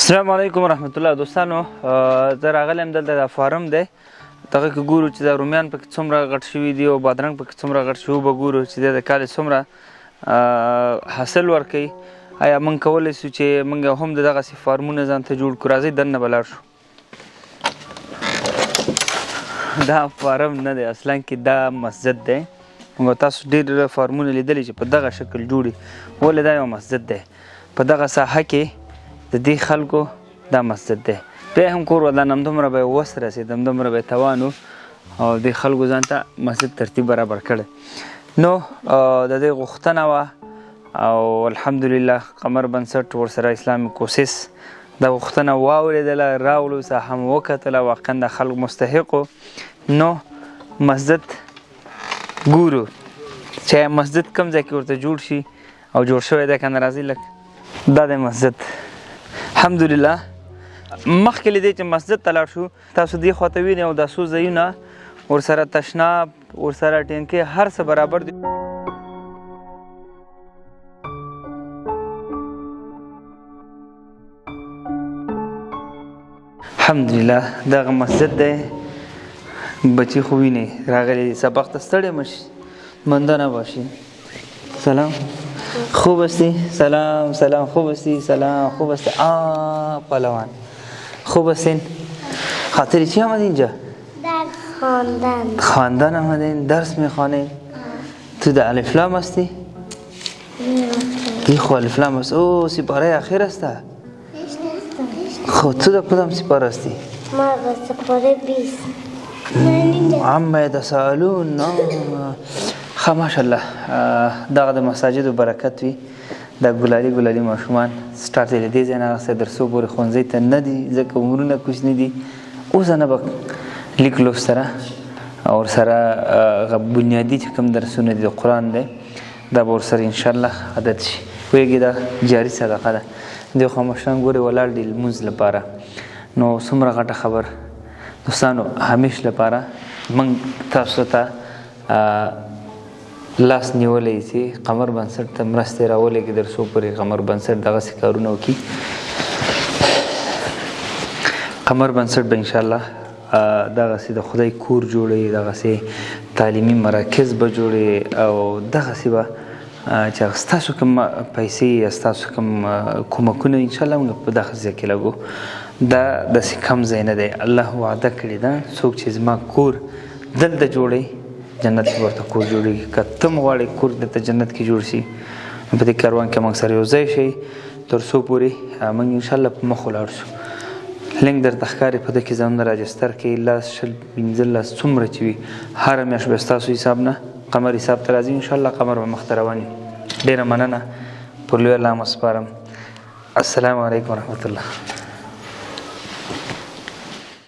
السلام علیکم ورحمت الله دوستانو زه راغلی یم دلته دا فارم دی دغه کې ګورو چې دا رومیان پکې څومره غټ شوي دي او بادرنګ پکې څومره غټ شوي به ګورو چې د کال څومره حاصل ورکوي آیا موږ کولی شو چې موږ هم د دغسې فارمونه ځان ته جوړ کړو راځئ دننه به لاړ شو دا فارم نه دی اصلا کې دا مسجد دی موږ تاسو ډېر فارمونه لیدلی چې په دغه شکل جوړي ولې دا یو مسجد دی په دغه ساحه کې د دې خلکو دا مسجد دی بیا هم کور ودان همدومره به یې وس رسېد همدومره به یې توان و او دې خلکو ځان ته مسجد ترتیب برابر کړی نو د دې غوښتنه وه او الحمدلله قمر بنسټ ورسره اسلامي کوسس دا غوښتنه واورېدله راوړو ساحه مو وکتله واقعا د خلک مستحق نو مسجد ګورو چې مسجد کوم ځای کې ورته جوړ شي او جوړ شوی دی که نه راځئ لږ دا دی مسجد الحمدلله مخکې له دې چې مسجد ته لاړ شو تاسو دې خواته وینئ او دا څو ځایونه ورسره تشناب ورسره ټینکې هر څه برابر دي الحمدلله دغه مسجد دی بچي خو وینئ راغلی دي سبق ته ستړی مه شي منده نباشی سلام خوب هستی؟ سلام سلام خوب هستی؟ سلام خوب هستی؟ پهلوان خوب هستین؟ خاطری چی آمد اینجا؟ درس خواندن خواندن آمدین؟ درس میخوانین؟ تو در الف لام هستی؟ این خو الف لام هست او سپاره اخیر هسته؟ خود تو در کدام سپاره هستی؟ ما به سپاره 20 عما یتساءلون ښه ماشاءالله دغه د مساجدو برکت وي دا ګلالي ګلالي ماشومان سټارټ یې له دې ځای نه اخیستی تر څو پورې ښوونځي ته نه دي ځکه عمرونه کوچني دي اوس نه به لیک لوست سره او ورسره هغه بنیادي چې کوم درسونه دي د قرآن دی دا به ورسره انشاءالله عادت شي پوهېږي دا جاري صدقه ده دې خوا مشران ګورې ولاړ دي لمونځ لپاره نو څومره غټه خبر دوستانو همیش لپاره موږ تاسو ته لاس نیولی چې قمر بنسټ ته مرستې راولېږي تر څو پورې قمر بنسټ دغسې کارونه وکړي قمر بنسټ به انشاءالله دغسې د خدای کور جوړوي دغسې تعلیمي مراکز به جوړوي او دغسې به چې ستاسو کوم پیسې یا ستاسو کوم کومکونه انشاءالله موږ په دغه ځای کې لګو دا داسې کم ځای نه دی الله وعده کړې ده څوک چې زما کور دلته جوړوي جنت کې ورته کور جوړېږي که ته هم غواړې کور دلته جنت کې جوړ شي په دې کاروان کې موږ سره یو ځای شئ تر څو پورې موږ انشاءالله په مخ ولاړ شو لینک درته ښکاري په دې کې ځانونه راجستر کړئ 10 20 15 څومره چې وي هره میاشت به ستاسو حساب نه قمر حساب ته راځي انشاءالله قمر به مخته روان وي ډېره مننه پر لوی الله مو سپارم السلام علیکم ورحمت الله